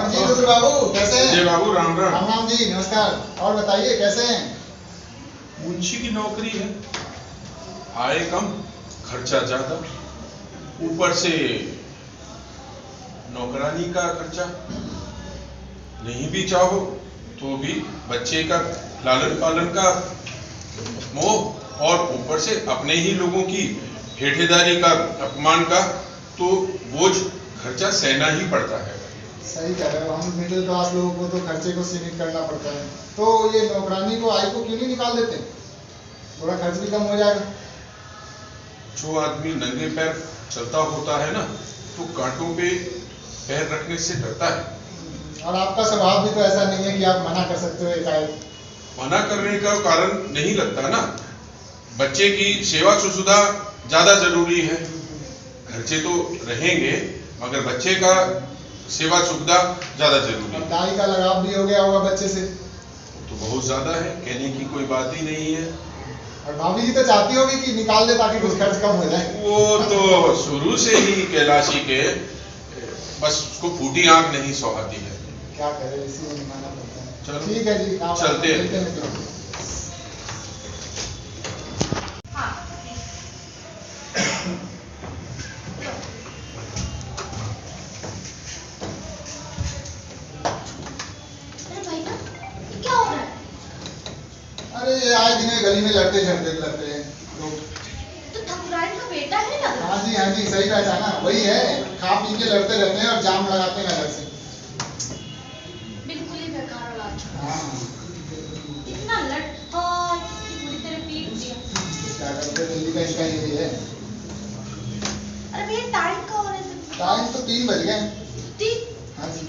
जी रुद्र बाबू कैसे हैं? जय बाबू, राम राम। राम राम जी, नमस्कार। और बताइए कैसे हैं? मुंशी की नौकरी है, आय कम खर्चा ज्यादा, ऊपर से नौकरानी का खर्चा, नहीं भी चाहो तो भी बच्चे का लालन पालन का मोह, और ऊपर से अपने ही लोगों की ठेठेदारी का, अपमान का तो बोझ खर्चा सहना ही पड़ता है। सही कह रहे हो, हम मिडिल क्लास लोगों को तो खर्चे को सीमित करना पड़ता है। तो ये नौकरानी को आय को क्यों नहीं निकाल देते? थोड़ा खर्च भी कम हो जाएगा। जो आदमी नंगे पैर चलता होता है ना, तो कांटों पे पैर रखने से डरता है। और आपका स्वभाव भी तो ऐसा नहीं है कि आप मना कर सकते हो एकाएक। मना करने का कारण नहीं लगता ना, बच्चे की सेवा सुविधा ज्यादा जरूरी है। खर्चे तो रहेंगे मगर बच्चे का सेवा सुविधा ज्यादा जरूरी है। दाई का लगाव भी हो गया होगा बच्चे से। तो बहुत ज्यादा है, कहने की कोई बात ही नहीं है। और भाभी जी तो चाहती होगी कि निकाल दे ताकि कुछ खर्च कम हो जाए। वो तो शुरू से ही कैलाशी के बस उसको फूटी आंख नहीं सुहाती है। क्या करे, इसी में निभाना पड़ता है। चलो ठीक है जी, चलते हैं। अरे ये आए दिन गली में लड़ते झगड़ते रहते हैं लोग। तो ठकुराइन का बेटा है ना? हाँ जी सही पहचाना, वही है। खा पी के लड़ते रहते हैं और जाम लगाते हैं अलग से। बिल्कुल ही बेकार औलाद। हाँ इतना लट हाँ पूरी तरह पीट दिया। क्या करते, दिल्ली का इसका ये भी है। अरे भैया टाइम का हो रहा है? टाइम तो 3 बज गए। 3? हाँ जी।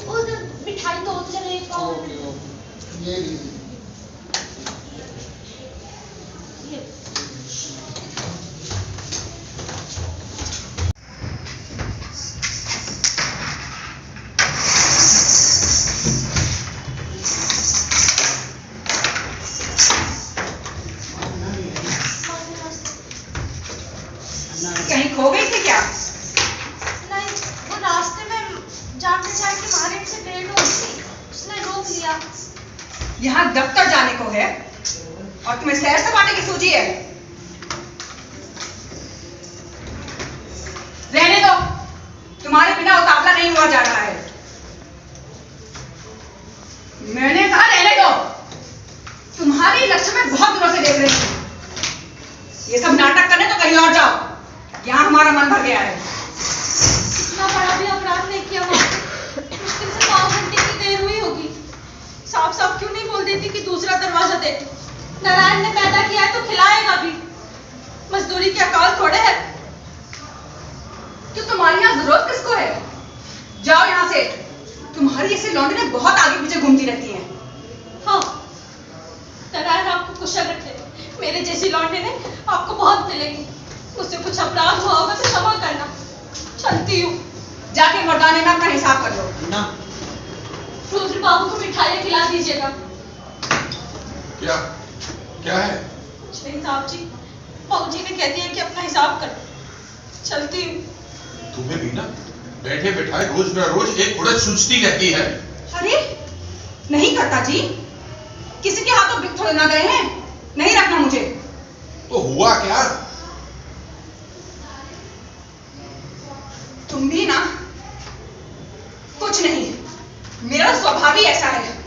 उधर मिठाई तो उधर है एक और। ओके ओके, ये लीजिए। ये कहीं खो गई थी क्या? नहीं, वो रास्ते में जाते जाते मार्केट से लेट हो गई, उसने रोक लिया। यहाँ दफ्तर जाने को है और तुम्हें सैर सपाटे की सूझी है? रहने दो, तुम्हारे बिना उतावला नहीं हुआ जा रहा है। मैंने कहा रहने दो। तुम्हारी लक्ष्य में बहुत दिनों से देख रही हूँ। ये सब नाटक करने तो कहीं और जाओ, यहाँ हमारा मन भर गया है। इतना बड़ा भी अपराध नहीं किया माँ, मुश्किल से 5 घंटे की देर हुई होगी। साफ साफ क्यों नहीं बोल देती कि दूसरा दरवाजा दे? नारायण ने पैदा किया है तो खिलाएगा भी। मजदूरी की अकाल थोड़े है। तो तुम्हारी यहाँ जरूरत किसको है? जाओ यहाँ से। तुम्हारी ऐसी लौंडे बहुत आगे पीछे घूमती रहती हैं। हाँ, नारायण आपको कुशल रखे। मेरे जैसी लौंडे ने आपको बहुत मिलेगी। मुझसे कुछ अपराध हुआ होगा तो क्षमा करना। चलती हूँ। जाके मर्दाने में अपना हिसाब कर लो ना। रुद्र बाबू को मिठाइयाँ खिला दीजिएगा। क्या क्या है? कुछ नहीं साहब जी, बाबू जी ने कह दिया कि अपना हिसाब करो। चलती हूँ। तुम्हें भी ना बैठे बैठाए रोज न रोज एक उड़द सूझती रहती है। अरे नहीं करता जी, किसी के हाथों बिक थोड़े ना गए हैं। नहीं रखना मुझे। तो हुआ क्या? तुम भी ना कुछ नहीं, मेरा स्वभाव ही ऐसा है।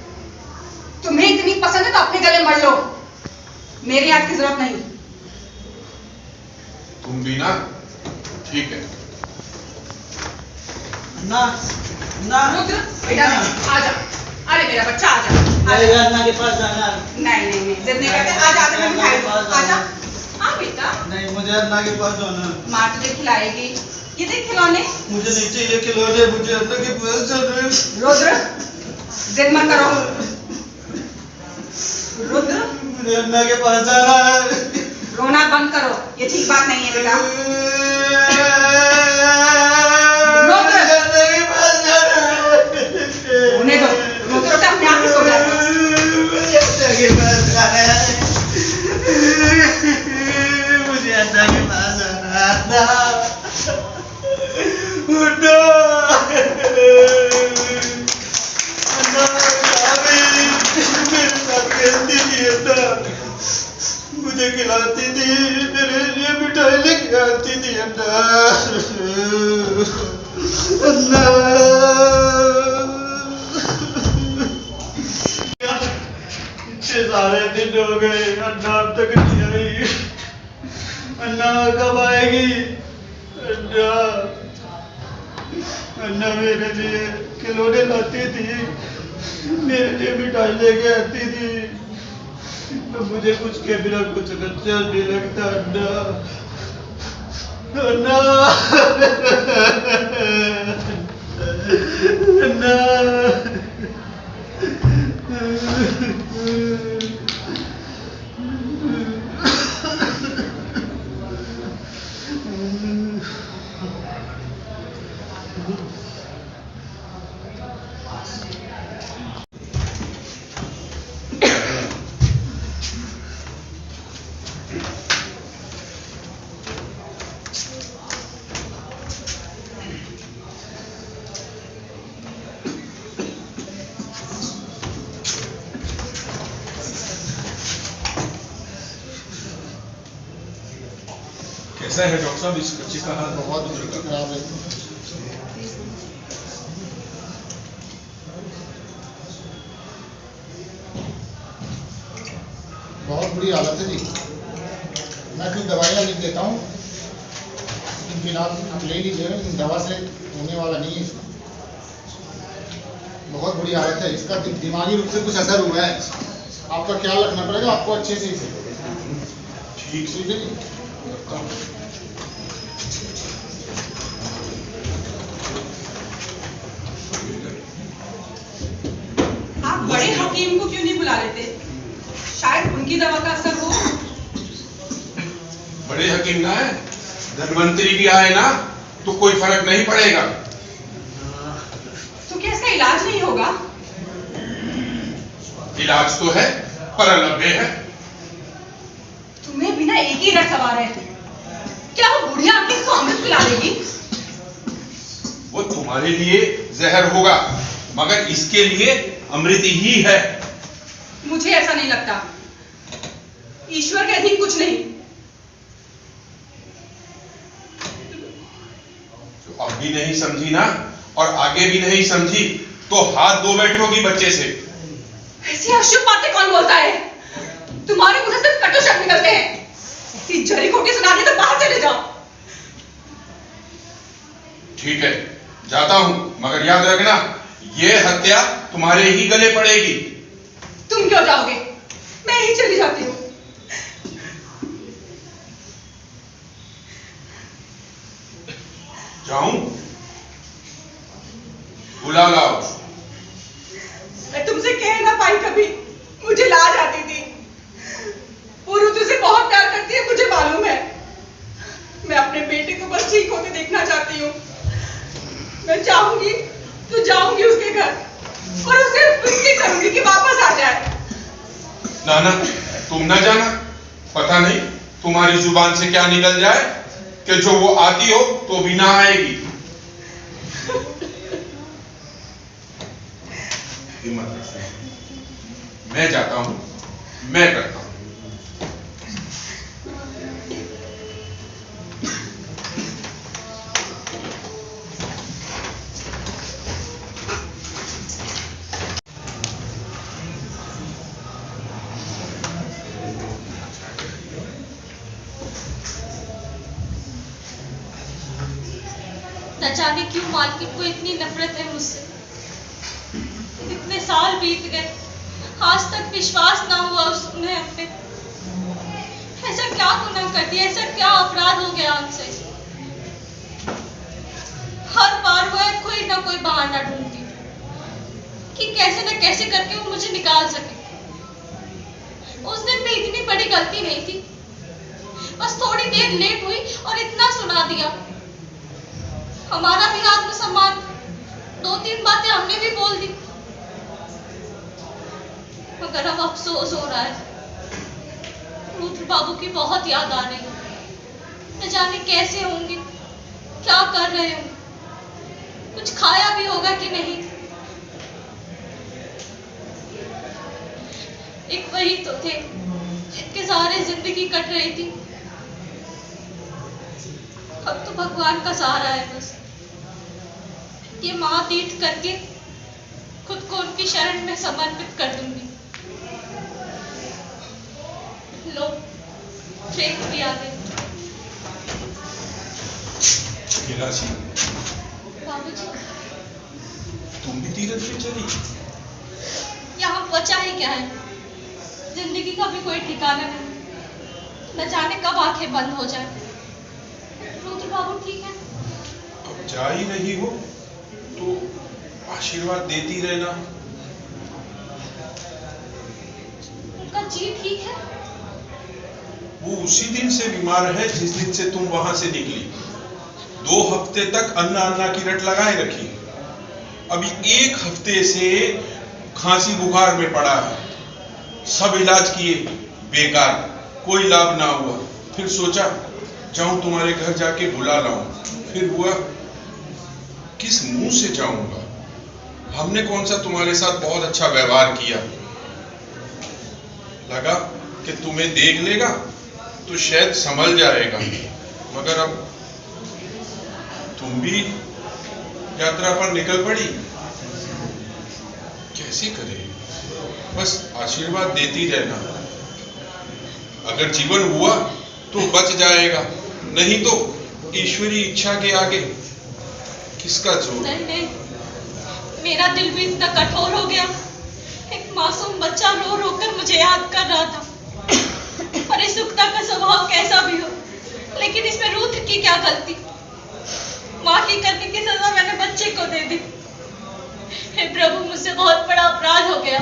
तुम्हें इतनी पसंद है तो अपने गले मर लो, मेरे हाथ की जरूरत नहीं। तुम भी ना ठीक है। ना ना रुद्र बेटा आ जा। अरे मेरा बच्चा आ जा। मेरे अन्ना के पास जाना। नहीं जिद नहीं करते। आ जा, मैं मिठाई दूँ। आ जा। हाँ बेटा, नहीं, मुझे अन्ना के पास जाना। माँ तुझे खिलाएगी। ये देख खिलौने। मुझे नहीं चाहिए खिलौने, मुझे अन्ना के पास जाना। रुद्र जिद मत करो। रुद्र मुझे अन्ना के पास जाना है। रोना बंद करो, ये ठीक बात नहीं है बेटा। मुझे अन्ना के पास जाना है। रोने दो, रोते रोते अपने आप ही सो जाएगा। मुझे अन्ना के पास जाना है। मुझे अन्ना के पास जाना है। अन्ना उठो। थी अन्ना, मुझे खिलाती थी, मेरे लिए मिठाई लेके आती थी अन्ना। अन्ना 6 सारे दिन हो गए, अन्ना अब तक नहीं आई। अन्ना कब आएगी? अन्ना, अन्ना मेरे लिए खिलौने लाती थी, मेरे लिए मिठाई लेके आती थी। मुझे कुछ के बिना कुछ अच्छा नहीं लगता अन्ना, अन्ना, अन्ना। कैसा है डॉक्टर साहब इस बच्चे का हाल? बहुत खराब है। बहुत बुरी हालत है जी। मैं कुछ दवाइयाँ लिख देता हूँ, लेकिन फिलहाल आप ले लीजिए, इन दवा से होने वाला नहीं है इसका। बहुत बुरी हालत है इसका, दिमागी रूप से कुछ असर हुआ है। आपका ख्याल रखना पड़ेगा आपको अच्छे से इसे। ठीक ठीक है जी। आप बड़े हकीम को क्यों नहीं बुला लेते? शायद उनकी दवा का असर हो। बड़े हकीम ना है, धनवंतरी भी आए ना तो कोई फर्क नहीं पड़ेगा। तो क्या इसका इलाज नहीं होगा? इलाज तो है पर अलग है। तुम्हें बिना एक ही रट सवार है, क्या वो बुढ़िया आपकी इसको अमृत पिला देगी? वो तुम्हारे लिए जहर होगा, मगर इसके लिए अमृत ही है। मुझे ऐसा नहीं लगता। ईश्वर के अधीन कुछ नहीं। तो अब भी नहीं समझी ना, और आगे भी नहीं समझी तो हाथ धो बैठोगी बच्चे से। ऐसी अशुभ बातें कौन बोलता है? तुम्हारे मुंह से सिर्फ कटु शब्द निकलते हैं। ऐसी जड़ी खोटी सुनानी तो बाहर चले जाओ। ठीक है, जाता हूं, मगर याद रखना ये हत्या तुम्हारे ही गले पड़ेगी। तुम क्यों जाओगे? मैं ही चली जाती हूँ। जाऊं? बुला लाओ। मैं तुमसे कह ना पाई कभी, मुझे लाज आती थी। पूरू तुझसे बहुत प्यार करती है, मुझे मालूम है। मैं अपने बेटे को बस ठीक होते देखना चाहती हूँ। मैं चाहूंगी तो जाऊंगी उसके घर और उससे विनती करूंगी कि वापस आ जाए। ना ना, तुम ना जाना। पता नहीं तुम्हारी जुबान से क्या निकल जाए कि जो वो आती हो तो भी ना आएगी। हिम्मत रखो, मैं जाता हूं, मैं करता हूं। न जाने क्यों मालकिन को इतनी नफरत है मुझसे। इतने साल बीत गए, आज तक विश्वास ना हुआ उसने हम पे। ऐसा क्या गुनाह कर दिया, ऐसा क्या अपराध हो गया हमसे? हर बार वह कोई ना कोई बहाना ढूंढती कि कैसे न कैसे करके वो मुझे निकाल सके। उस दिन भी इतनी बड़ी गलती नहीं थी, बस थोड़ी देर लेट हुई और इतना सुना दिया। हमारा भी आत्मसम्मान, 2-3 बातें हमने भी बोल दी, मगर अब अफसोस हो रहा है। रुद्र बाबू की बहुत याद आ रही है। न जाने कैसे होंगे, क्या कर रहे होंगे, कुछ खाया भी होगा कि नहीं। एक वही तो थे जिनके सहारे जिंदगी कट रही थी। अब तो भगवान का सहारा है बस। ये महातीर्थ करके खुद को उनकी शरण में समर्पित कर दूंगी। लो, प्रेत भी आ गए। गिलासी, बाबूजी, तुम भी तीरथ पे चली? यहाँ बचा ही क्या है? जिंदगी का भी कोई ठिकाना नहीं। न जाने कब आंखें बंद हो जाए। रुद्र बाबू ठीक है? अब जा ही रही हो तो आशीर्वाद देती रहना। उनका जी ठीक है? वो उसी दिन से बीमार है जिस दिन से तुम वहां से निकली। 2 हफ्ते तक अन्ना की रट लगाए रखी। अभी 1 हफ्ते से खांसी बुखार में पड़ा है। सब इलाज किए, बेकार, कोई लाभ ना हुआ। फिर सोचा जाऊं तुम्हारे घर जाके बुला लाऊं। फिर हुआ किस मुंह से जाऊंगा? हमने कौन सा तुम्हारे साथ बहुत अच्छा व्यवहार किया। लगा कि तुम्हें देख लेगा तो शायद संभल जाएगा, मगर अब तुम भी यात्रा पर निकल पड़ी। कैसे करे? बस आशीर्वाद देती रहना। अगर जीवन हुआ तो बच जाएगा, नहीं तो ईश्वरी इच्छा के आगे किसका जोर? नहीं नहीं, मेरा दिल भी इतना कठोर हो गया। एक मासूम बच्चा रो रो कर मुझे याद कर रहा था। परिशुद्धता का स्वभाव कैसा भी हो, लेकिन इसमें रुद्र की क्या गलती? माँ की करने की सजा मैंने बच्चे को दे दी। हे प्रभु, मुझसे बहुत बड़ा अपराध हो गया,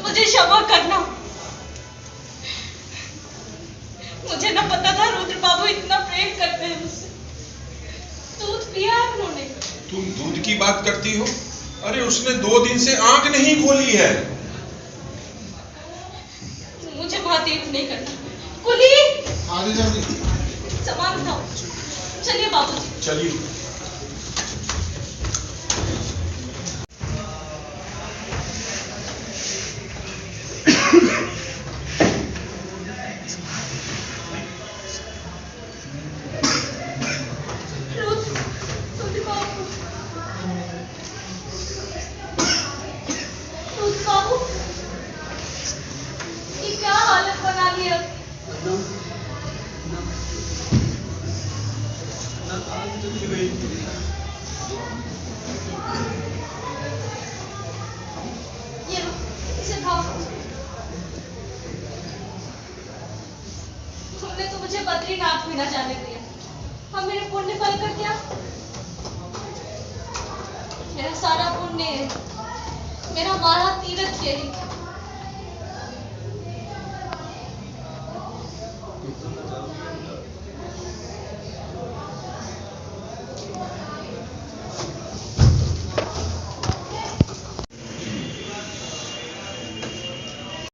मुझे क्षमा करना। मुझे न पता था रुद्र बाबू इतना प्रेम करते हैं मुझसे। दूध पिया है उन्होंने। तुम दूध की बात करती हो? अरे उसने 2 दिन से आंख नहीं खोली है। मुझे महातीर्थ नहीं करना। कुली, आगे जल्दी। सामान उठाओ। चलिए बाबूजी। चलिए। रुद्र बाबू, रुद्र बाबू, ये क्या हालत बना ली है? ये लो, इसे खाओ। तुमने तो मुझे बद्रीनाथ भी न जाने दिया। अब मेरे पुण्य फल का क्या? मेरा सारा पुण्य, मेरा मारा तीर्थ यही।